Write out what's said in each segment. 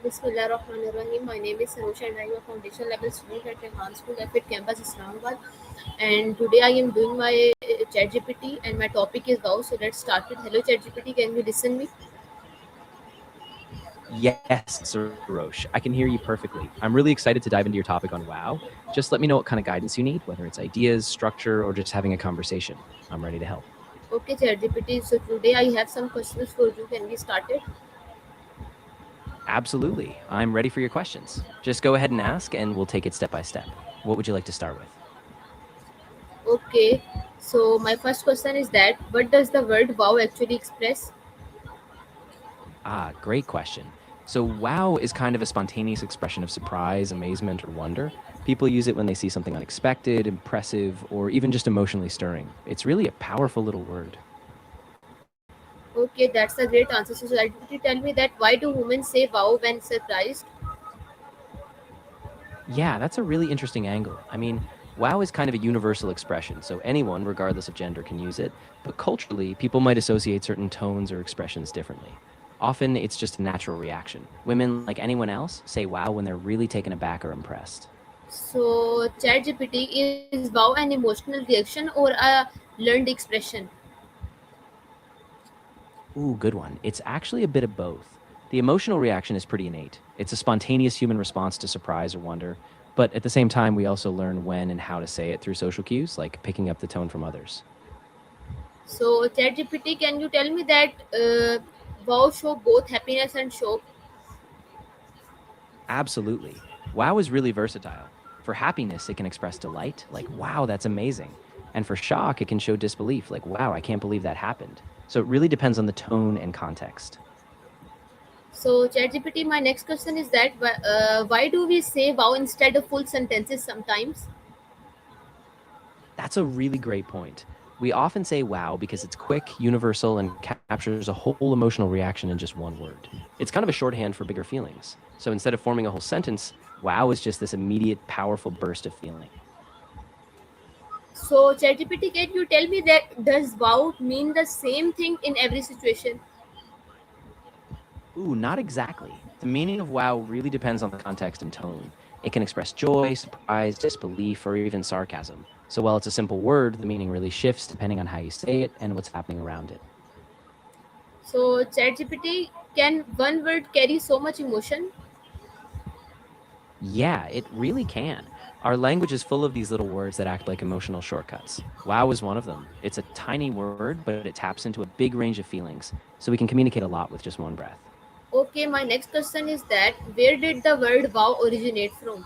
Bismillahirrahmanirrahim. My name is Sarosh and I am a foundation level student at Enhanced School F Campus Islamabad. And today I am doing my ChatGPT and my topic is wow. So let's start with hello ChatGPT. Can you listen me? Yes, Sarosh. I can hear you perfectly. I'm really excited to dive into your topic on WoW. Just let me know what kind of guidance you need, whether it's ideas, structure, or just having a conversation. I'm ready to help. Okay, ChatGPT. So today I have some questions for you. Can we start it? Absolutely. I'm ready for your questions. Just go ahead and ask, and we'll take it step by step. What would you like to start with? Okay. So my first question is that what does the word wow actually express? Great question. So, WoW is kind of a spontaneous expression of surprise, amazement, or wonder. People use it when they see something unexpected, impressive, or even just emotionally stirring. It's really a powerful little word. Okay, that's a great answer. So ChatGPT tell me that why do women say wow when surprised? Yeah, that's a really interesting angle. I mean, wow is kind of a universal expression, so anyone, regardless of gender, can use it. But culturally, people might associate certain tones or expressions differently. Often, it's just a natural reaction. Women, like anyone else, say wow when they're really taken aback or impressed. So, ChatGPT is wow an emotional reaction or a learned expression? Ooh, good one. It's actually a bit of both. The emotional reaction is pretty innate. It's a spontaneous human response to surprise or wonder. But at the same time, we also learn when and how to say it through social cues, like picking up the tone from others. So, ChatGPT, can you tell me that wow show both happiness and shock? Absolutely. Wow is really versatile. For happiness, it can express delight, like, wow, that's amazing. And for shock, it can show disbelief, like, wow, I can't believe that happened. So it really depends on the tone and context. So, ChatGPT, my next question is that why do we say wow instead of full sentences sometimes? That's a really great point. We often say wow because it's quick, universal, and captures a whole emotional reaction in just one word. It's kind of a shorthand for bigger feelings. So instead of forming a whole sentence, wow is just this immediate, powerful burst of feeling. So, ChatGPT, can you tell me that does wow mean the same thing in every situation? Ooh, not exactly. The meaning of wow really depends on the context and tone. It can express joy, surprise, disbelief, or even sarcasm. So while it's a simple word, the meaning really shifts depending on how you say it and what's happening around it. So, ChatGPT, can one word carry so much emotion? Yeah, it really can. Our language is full of these little words that act like emotional shortcuts. Wow is one of them. It's a tiny word, but it taps into a big range of feelings, so we can communicate a lot with just one breath. Okay, my next question is that where did the word wow originate from?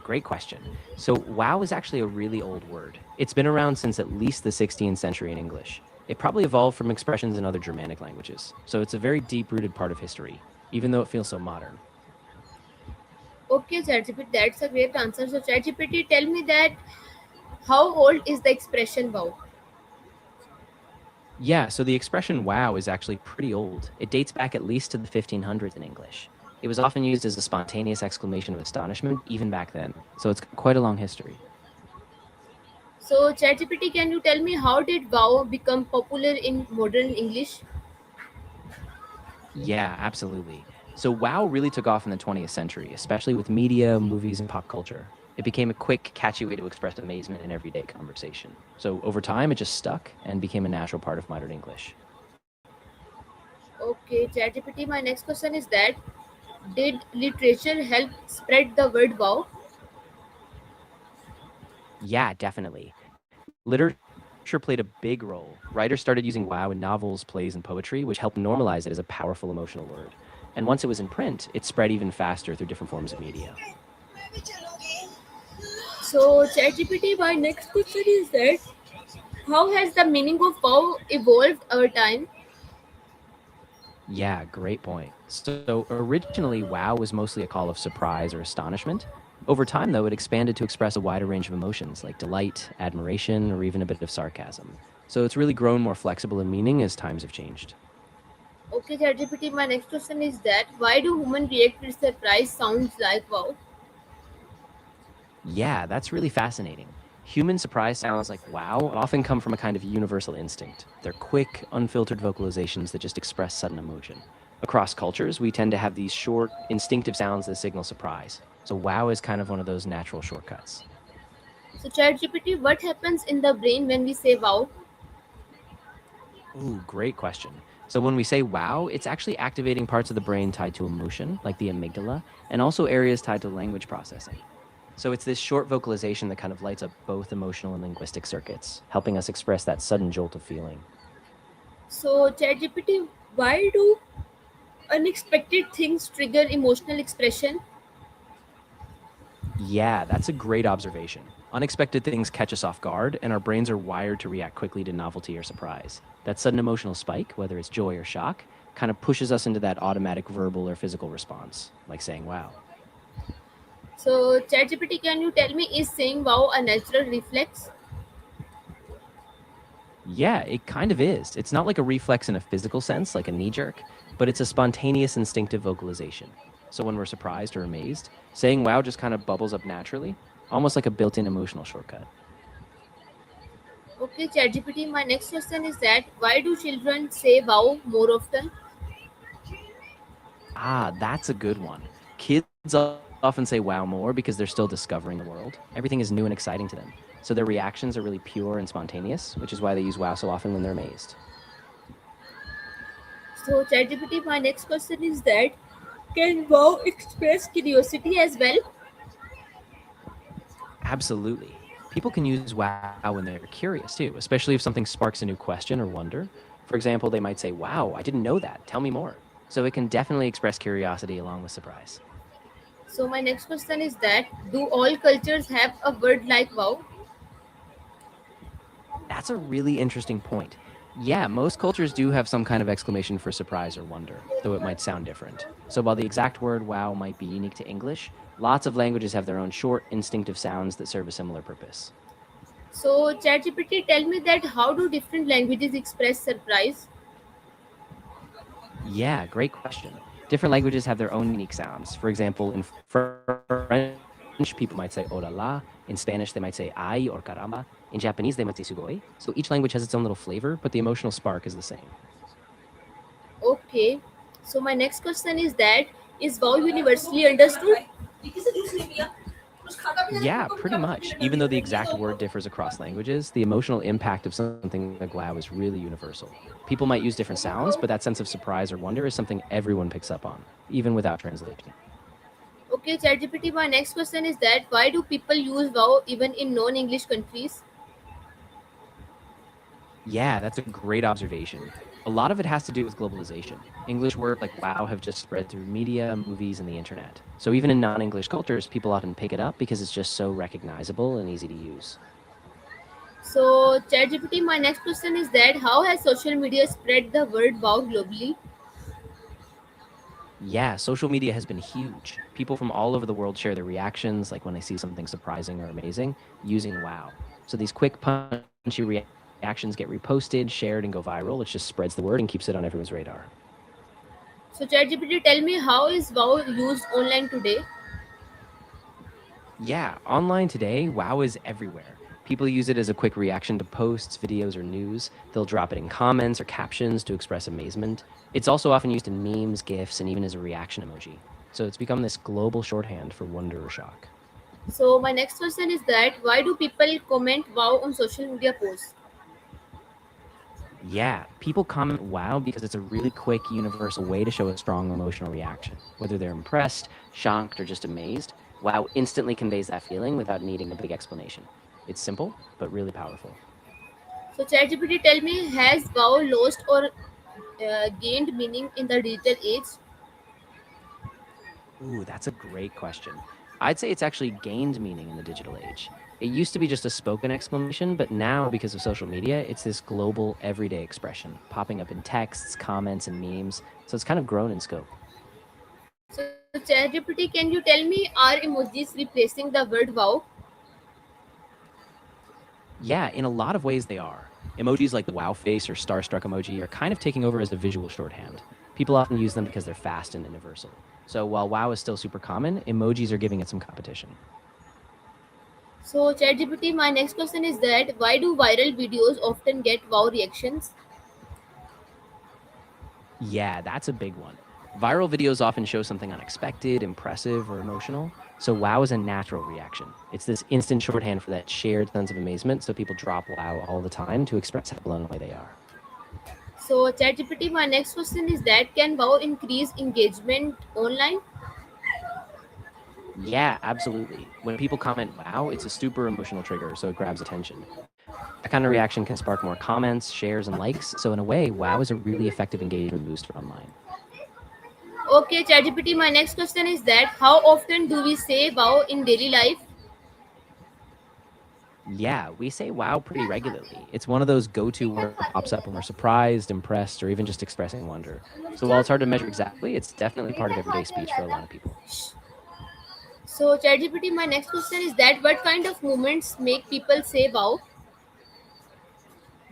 Great question. So, wow is actually a really old word. It's been around since at least the 16th century in English. It probably evolved from expressions in other Germanic languages. So, it's a very deep rooted part of history, even though it feels so modern. Okay, ChatGPT, that's a great answer. So, ChatGPT, tell me that how old is the expression wow? Yeah, so the expression wow is actually pretty old. It dates back at least to the 1500s in English. It was often used as a spontaneous exclamation of astonishment even back then. So, it's quite a long history. So, ChatGPT, can you tell me how did wow become popular in modern English? Yeah, absolutely. So WoW really took off in the 20th century, especially with media, movies, and pop culture. It became a quick, catchy way to express amazement in everyday conversation. So over time, it just stuck and became a natural part of modern English. Okay, ChatGPT, my next question is that did literature help spread the word wow? Yeah, definitely. Literature played a big role. Writers started using WoW in novels, plays, and poetry, which helped normalize it as a powerful emotional word. And once it was in print, it spread even faster through different forms of media. So, ChatGPT, my next question is that how has the meaning of wow evolved over time? Yeah, great point. So originally, wow was mostly a call of surprise or astonishment. Over time, though, it expanded to express a wider range of emotions like delight, admiration, or even a bit of sarcasm. So it's really grown more flexible in meaning as times have changed. Okay, ChatGPT, my next question is that why do women react with surprise sounds like wow? Yeah, that's really fascinating. Human surprise sounds like wow often come from a kind of universal instinct. They're quick, unfiltered vocalizations that just express sudden emotion. Across cultures, we tend to have these short, instinctive sounds that signal surprise. So wow is kind of one of those natural shortcuts. So ChatGPT, what happens in the brain when we say wow? Ooh, great question. So when we say wow, it's actually activating parts of the brain tied to emotion, like the amygdala, and also areas tied to language processing. So it's this short vocalization that kind of lights up both emotional and linguistic circuits, helping us express that sudden jolt of feeling. So ChatGPT, why do unexpected things trigger emotional expression? Yeah, that's a great observation. Unexpected things catch us off guard, and our brains are wired to react quickly to novelty or surprise. That sudden emotional spike, whether it's joy or shock, kind of pushes us into that automatic verbal or physical response, like saying wow. So ChatGPT, can you tell me, is saying wow a natural reflex? Yeah, it kind of is. It's not like a reflex in a physical sense, like a knee jerk, but it's a spontaneous instinctive vocalization. So when we're surprised or amazed, saying wow just kind of bubbles up naturally, almost like a built in emotional shortcut. Okay, ChatGPT, my next question is that why do children say wow more often? Ah, that's a good one. Kids often say wow more because they're still discovering the world. Everything is new and exciting to them. So their reactions are really pure and spontaneous, which is why they use wow so often when they're amazed. So ChatGPT, my next question is that can wow express curiosity as well? Absolutely. People can use wow when they're curious too, especially if something sparks a new question or wonder. For example, they might say, wow, I didn't know that. Tell me more. So it can definitely express curiosity along with surprise. So my next question is that do all cultures have a word like wow? That's a really interesting point. Yeah, most cultures do have some kind of exclamation for surprise or wonder, though it might sound different. So while the exact word wow might be unique to English, lots of languages have their own short, instinctive sounds that serve a similar purpose. So ChatGPT, tell me that how do different languages express surprise? Yeah, great question. Different languages have their own unique sounds. For example, in French, people might say oh la la. In Spanish, they might say ay or caramba. In Japanese, they might say sugoi. So each language has its own little flavor, but the emotional spark is the same. Okay. So my next question is that is wow universally understood? Yeah, pretty much. Even though the exact word differs across languages, the emotional impact of something like wow is really universal. People might use different sounds, but that sense of surprise or wonder is something everyone picks up on, even without translation. Okay, ChatGPT, my next question is that why do people use wow even in non-English countries? Yeah, that's a great observation. A lot of it has to do with globalization. English words like wow have just spread through media, movies, and the internet. So even in non English cultures, people often pick it up because it's just so recognizable and easy to use. So ChatGPT, my next question is that how has social media spread the word wow globally? Yeah, social media has been huge. People from all over the world share their reactions, like when they see something surprising or amazing, using wow. So these quick, punchy reactions get reposted, shared, and go viral, which just spreads the word and keeps it on everyone's radar. So ChatGPT, tell me how is wow used online today? Yeah, online today, wow is everywhere. People use it as a quick reaction to posts, videos, or news. They'll drop it in comments or captions to express amazement. It's also often used in memes, GIFs, and even as a reaction emoji. So it's become this global shorthand for wonder or shock. So my next question is that why do people comment wow on social media posts? Yeah, people comment wow because it's a really quick, universal way to show a strong emotional reaction. Whether they're impressed, shocked, or just amazed, wow instantly conveys that feeling without needing a big explanation. It's simple, but really powerful. So ChatGPT, tell me has wow lost or gained meaning in the digital age? Ooh, that's a great question. I'd say it's actually gained meaning in the digital age. It used to be just a spoken exclamation, but now, because of social media, it's this global, everyday expression, popping up in texts, comments, and memes. So it's kind of grown in scope. So ChatGPT, can you tell me are emojis replacing the word wow? Yeah, in a lot of ways, they are. Emojis like the wow face or starstruck emoji are kind of taking over as a visual shorthand. People often use them because they're fast and universal. So while wow is still super common, emojis are giving it some competition. So ChatGPT, my next question is that why do viral videos often get wow reactions? Yeah, that's a big one. Viral videos often show something unexpected, impressive, or emotional. So wow is a natural reaction. It's this instant shorthand for that shared sense of amazement. So people drop wow all the time to express how blown away they are. So ChatGPT, my next question is that can wow increase engagement online? Yeah, absolutely. When people comment wow, it's a super emotional trigger, so it grabs attention. That kind of reaction can spark more comments, shares, and likes. So in a way, wow is a really effective engagement booster online. Okay, ChatGPT, my next question is that how often do we say wow in daily life? Yeah, we say wow pretty regularly. It's one of those go-to words that pops up when we're surprised, impressed, or even just expressing wonder. So while it's hard to measure exactly, it's definitely part of everyday speech for a lot of people. So ChatGPT, my next question is that what kind of moments make people say wow?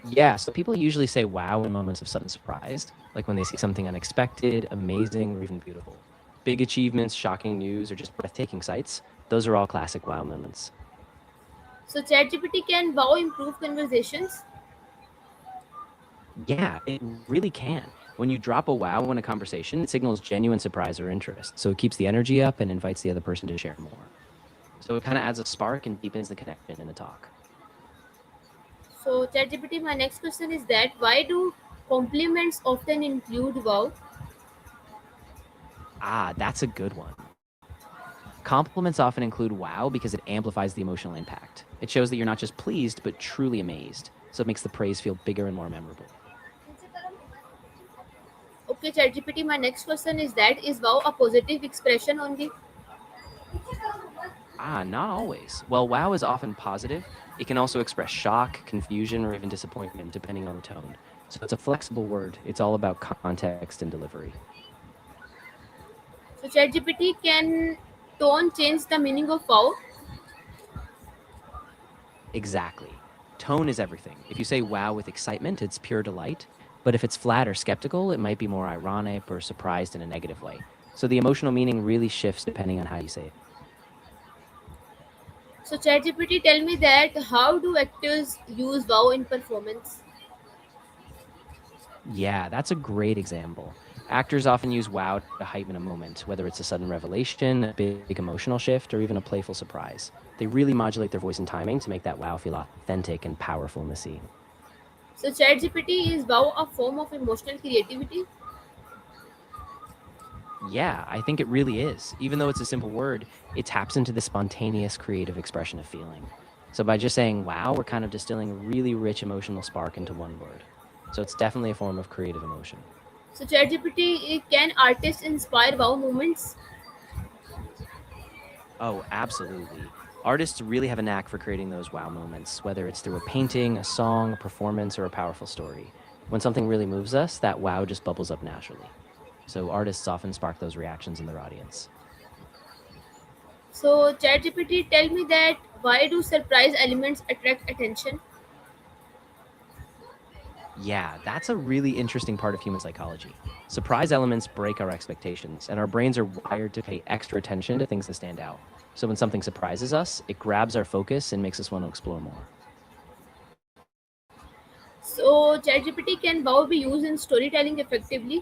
Yeah, so people usually say wow in moments of sudden surprise, like when they see something unexpected, amazing, or even beautiful. Big achievements, shocking news, or just breathtaking sights, those are all classic wow moments. So ChatGPT can wow improve conversations. Yeah, it really can. When you drop a wow in a conversation, it signals genuine surprise or interest. So it keeps the energy up and invites the other person to share more. So it kind of adds a spark and deepens the connection in the talk. So ChatGPT, my next question is that why do compliments often include wow? Ah, that's a good one. Compliments often include wow because it amplifies the emotional impact. It shows that you're not just pleased, but truly amazed. So it makes the praise feel bigger and more memorable. Okay, ChatGPT, my next question is that is wow a positive expression only? Ah, not always. While wow is often positive, it can also express shock, confusion, or even disappointment, depending on the tone. So it's a flexible word. It's all about context and delivery. So ChatGPT can tone change the meaning of wow? Exactly. Tone is everything. If you say wow with excitement, it's pure delight. But if it's flat or skeptical, it might be more ironic or surprised in a negative way. So the emotional meaning really shifts depending on how you say it. So ChatGPT tell me that how do actors use wow in performance? Yeah, that's a great example. Actors often use wow to heighten a moment, whether it's a sudden revelation, a big emotional shift, or even a playful surprise. They really modulate their voice and timing to make that wow feel authentic and powerful in the scene. So ChatGPT is wow a form of emotional creativity? Yeah, I think it really is. Even though it's a simple word, it taps into the spontaneous creative expression of feeling. So by just saying wow, we're kind of distilling a really rich emotional spark into one word. So it's definitely a form of creative emotion. So ChatGPT can artists inspire wow moments? Oh, absolutely. Artists really have a knack for creating those wow moments, whether it's through a painting, a song, a performance, or a powerful story. When something really moves us, that wow just bubbles up naturally. So artists often spark those reactions in their audience. So ChatGPT tell me that why do surprise elements attract attention? Yeah, that's a really interesting part of human psychology. Surprise elements break our expectations, and our brains are wired to pay extra attention to things that stand out. So when something surprises us, it grabs our focus and makes us want to explore more. So ChatGPT can wow be used in storytelling effectively?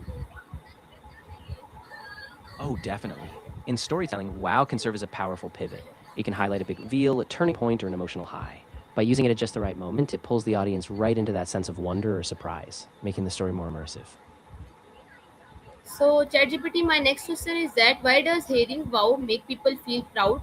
Oh, definitely. In storytelling, wow can serve as a powerful pivot. It can highlight a big reveal, a turning point, or an emotional high. By using it at just the right moment, it pulls the audience right into that sense of wonder or surprise, making the story more immersive. So ChatGPT, my next question is that why does hearing wow make people feel proud?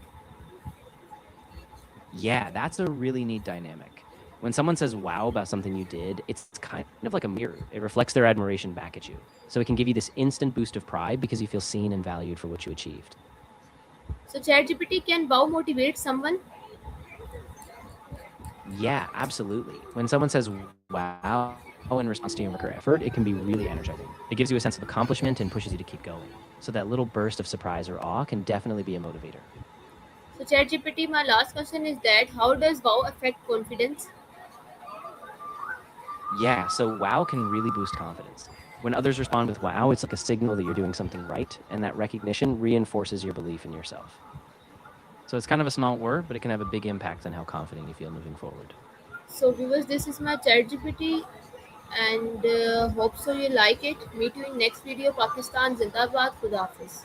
Yeah, that's a really neat dynamic. When someone says wow about something you did, it's kind of like a mirror. It reflects their admiration back at you. So it can give you this instant boost of pride because you feel seen and valued for what you achieved. So ChatGPT can wow motivate someone? Yeah, absolutely. When someone says wow in response to your work or effort, it can be really energizing. It gives you a sense of accomplishment and pushes you to keep going. So that little burst of surprise or awe can definitely be a motivator. So ChatGPT, my last question is that how does wow affect confidence? Yeah, so wow can really boost confidence. When others respond with wow, it's like a signal that you're doing something right, and that recognition reinforces your belief in yourself. So it's kind of a small word, but it can have a big impact on how confident you feel moving forward. So viewers, this is my ChatGPT. and hope so you like it. Meet you in next video. Pakistan Zindabad. Khuda Hafiz.